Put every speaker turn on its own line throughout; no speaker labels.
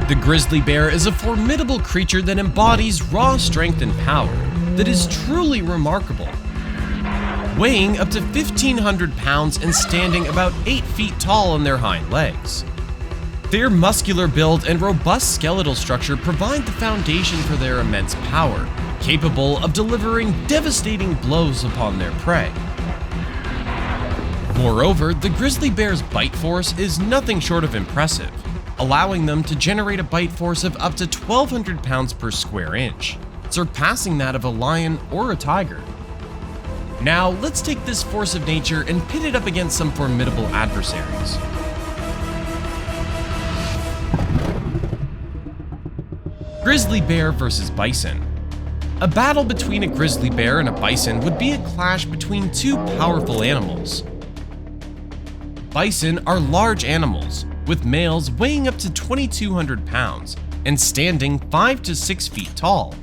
The grizzly bear is a formidable creature that embodies raw strength and power that is truly remarkable. Weighing up to 1,500 pounds and standing about 8 feet tall on their hind legs. Their muscular build and robust skeletal structure provide the foundation for their immense power, capable of delivering devastating blows upon their prey. Moreover, the grizzly bear's bite force is nothing short of impressive, allowing them to generate a bite force of up to 1,200 pounds per square inch, surpassing that of a lion or a tiger. Now, let's take this force of nature and pit it up against some formidable adversaries. Grizzly bear versus bison. A battle between a grizzly bear and a bison would be a clash between two powerful animals. Bison are large animals, with males weighing up to 2,200 pounds and standing 5 to 6 feet tall.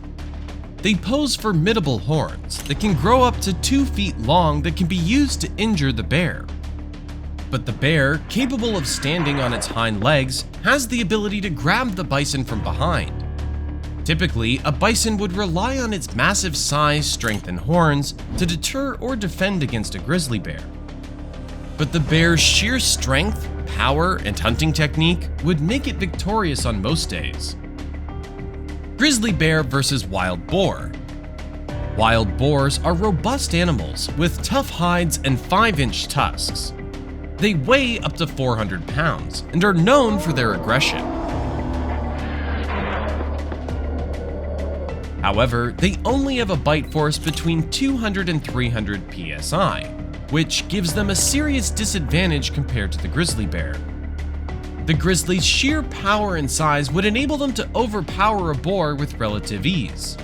They pose formidable horns that can grow up to 2 feet long that can be used to injure the bear. But the bear, capable of standing on its hind legs, has the ability to grab the bison from behind. Typically, a bison would rely on its massive size, strength, and horns to deter or defend against a grizzly bear. But the bear's sheer strength, power, and hunting technique would make it victorious on most days. Grizzly bear versus wild boar. Wild boars are robust animals with tough hides and 5-inch tusks. They weigh up to 400 pounds and are known for their aggression. However, they only have a bite force between 200 and 300 psi, which gives them a serious disadvantage compared to the grizzly bear. The grizzly's sheer power and size would enable them to overpower a boar with relative ease.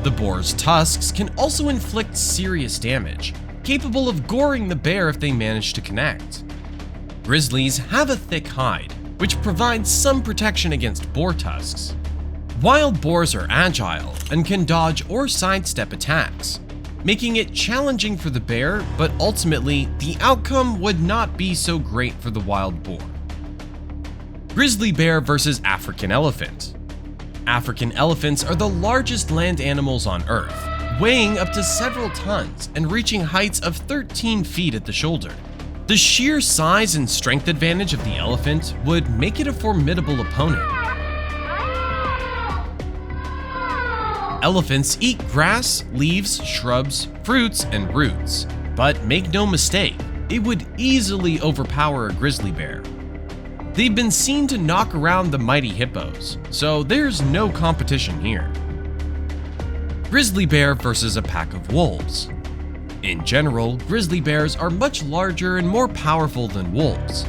The boar's tusks can also inflict serious damage, capable of goring the bear if they manage to connect. Grizzlies have a thick hide, which provides some protection against boar tusks. Wild boars are agile and can dodge or sidestep attacks, making it challenging for the bear, but ultimately, the outcome would not be so great for the wild boar. Grizzly bear versus African elephant. African elephants are the largest land animals on Earth, weighing up to several tons and reaching heights of 13 feet at the shoulder. The sheer size and strength advantage of the elephant would make it a formidable opponent. Elephants eat grass, leaves, shrubs, fruits, and roots, but make no mistake, it would easily overpower a grizzly bear. They've been seen to knock around the mighty hippos, so there's no competition here. Grizzly bear versus a pack of wolves. In general, grizzly bears are much larger and more powerful than wolves.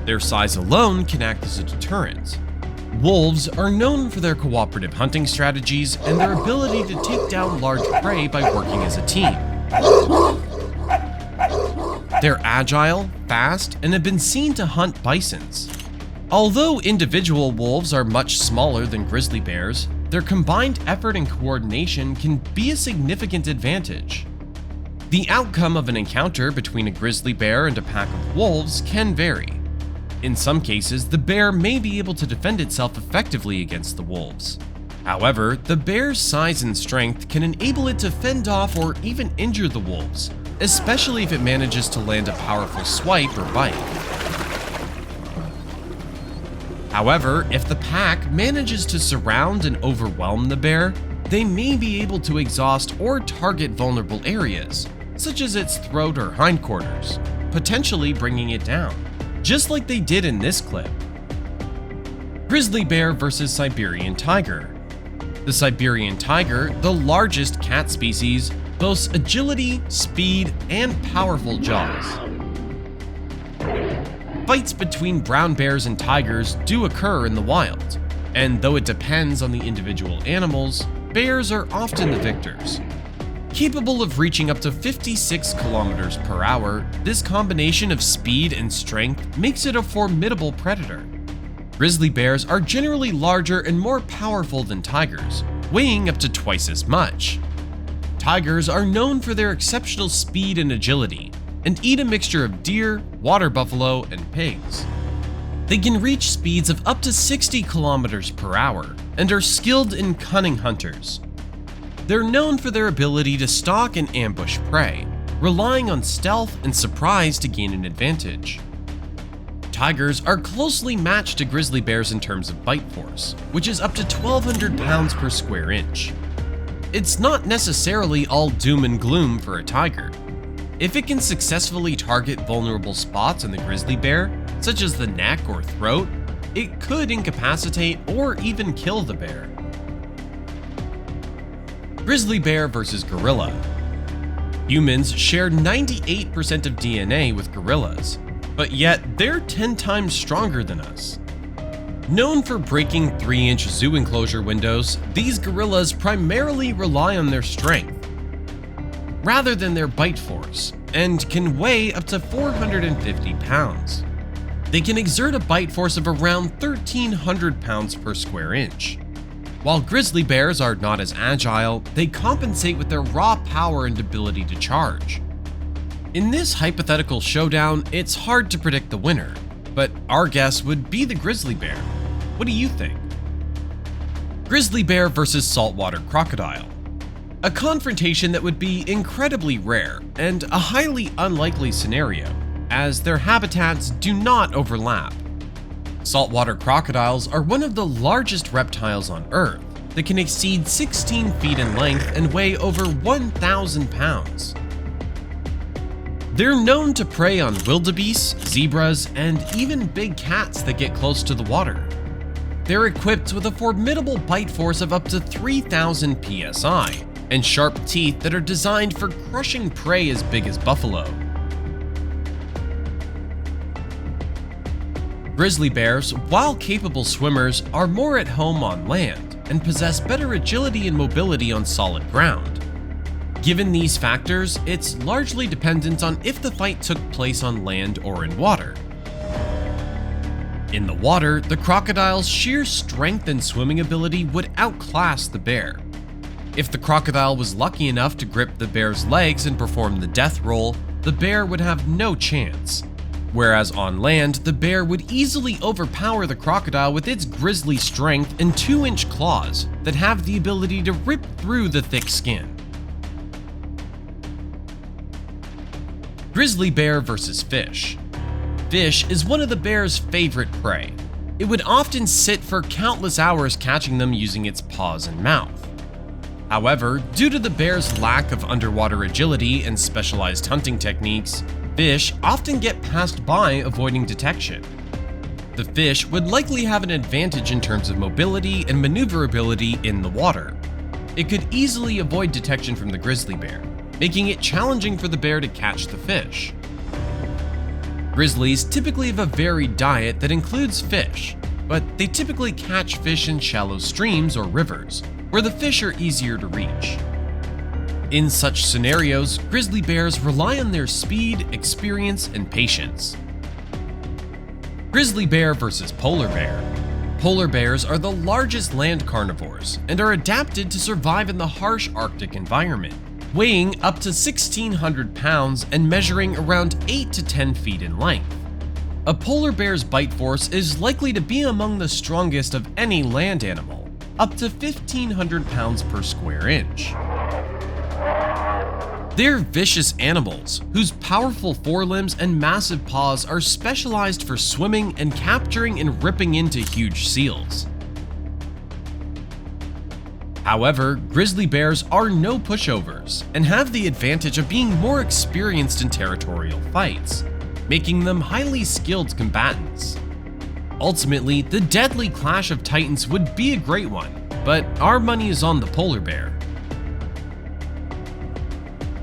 Their size alone can act as a deterrent. Wolves are known for their cooperative hunting strategies and their ability to take down large prey by working as a team. They're agile, fast, and have been seen to hunt bisons. Although individual wolves are much smaller than grizzly bears, their combined effort and coordination can be a significant advantage. The outcome of an encounter between a grizzly bear and a pack of wolves can vary. In some cases, the bear may be able to defend itself effectively against the wolves. However, the bear's size and strength can enable it to fend off or even injure the wolves, especially if it manages to land a powerful swipe or bite. However, if the pack manages to surround and overwhelm the bear, they may be able to exhaust or target vulnerable areas, such as its throat or hindquarters, potentially bringing it down, just like they did in this clip. Grizzly bear versus Siberian tiger. The Siberian tiger, the largest cat species, boasts agility, speed, and powerful jaws. Fights between brown bears and tigers do occur in the wild, and though it depends on the individual animals, bears are often the victors. Capable of reaching up to 56 kilometers per hour, this combination of speed and strength makes it a formidable predator. Grizzly bears are generally larger and more powerful than tigers, weighing up to twice as much. Tigers are known for their exceptional speed and agility, and eat a mixture of deer, water buffalo, and pigs. They can reach speeds of up to 60 kilometers per hour and are skilled and cunning hunters. They're known for their ability to stalk and ambush prey, relying on stealth and surprise to gain an advantage. Tigers are closely matched to grizzly bears in terms of bite force, which is up to 1,200 pounds per square inch. It's not necessarily all doom and gloom for a tiger. If it can successfully target vulnerable spots in the grizzly bear, such as the neck or throat, it could incapacitate or even kill the bear. Grizzly bear versus gorilla. Humans share 98% of DNA with gorillas, but yet they're 10 times stronger than us. Known for breaking 3-inch zoo enclosure windows, these gorillas primarily rely on their strength rather than their bite force, and can weigh up to 450 pounds. They can exert a bite force of around 1,300 pounds per square inch. While grizzly bears are not as agile, they compensate with their raw power and ability to charge. In this hypothetical showdown, it's hard to predict the winner, but our guess would be the grizzly bear. What do you think? Grizzly bear versus saltwater crocodile. A confrontation that would be incredibly rare and a highly unlikely scenario, as their habitats do not overlap. Saltwater crocodiles are one of the largest reptiles on Earth that can exceed 16 feet in length and weigh over 1,000 pounds. They're known to prey on wildebeest, zebras, and even big cats that get close to the water. They're equipped with a formidable bite force of up to 3,000 psi and sharp teeth that are designed for crushing prey as big as buffalo. Grizzly bears, while capable swimmers, are more at home on land and possess better agility and mobility on solid ground. Given these factors, it's largely dependent on if the fight took place on land or in water. In the water, the crocodile's sheer strength and swimming ability would outclass the bear. If the crocodile was lucky enough to grip the bear's legs and perform the death roll, the bear would have no chance. Whereas on land, the bear would easily overpower the crocodile with its grisly strength and 2-inch claws that have the ability to rip through the thick skin. Grizzly bear versus fish. Fish is one of the bear's favorite prey. It would often sit for countless hours catching them using its paws and mouth. However, due to the bear's lack of underwater agility and specialized hunting techniques, fish often get passed by avoiding detection. The fish would likely have an advantage in terms of mobility and maneuverability in the water. It could easily avoid detection from the grizzly bear, making it challenging for the bear to catch the fish. Grizzlies typically have a varied diet that includes fish, but they typically catch fish in shallow streams or rivers, where the fish are easier to reach. In such scenarios, grizzly bears rely on their speed, experience, and patience. Grizzly bear versus polar bear. Polar bears are the largest land carnivores and are adapted to survive in the harsh Arctic environment, weighing up to 1,600 pounds and measuring around 8 to 10 feet in length. A polar bear's bite force is likely to be among the strongest of any land animal, up to 1,500 pounds per square inch. They're vicious animals whose powerful forelimbs and massive paws are specialized for swimming and capturing and ripping into huge seals. However, grizzly bears are no pushovers and have the advantage of being more experienced in territorial fights, making them highly skilled combatants. Ultimately, the deadly clash of titans would be a great one, but our money is on the polar bear.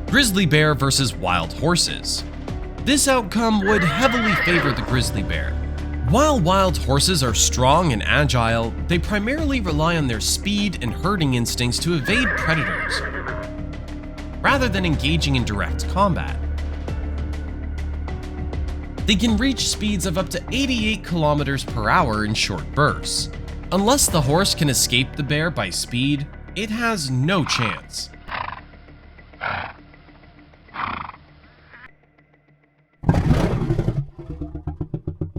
Grizzly bear versus wild horses. This outcome would heavily favor the grizzly bear. While wild horses are strong and agile, they primarily rely on their speed and herding instincts to evade predators, rather than engaging in direct combat. They can reach speeds of up to 88 kilometers per hour in short bursts. Unless the horse can escape the bear by speed, it has no chance.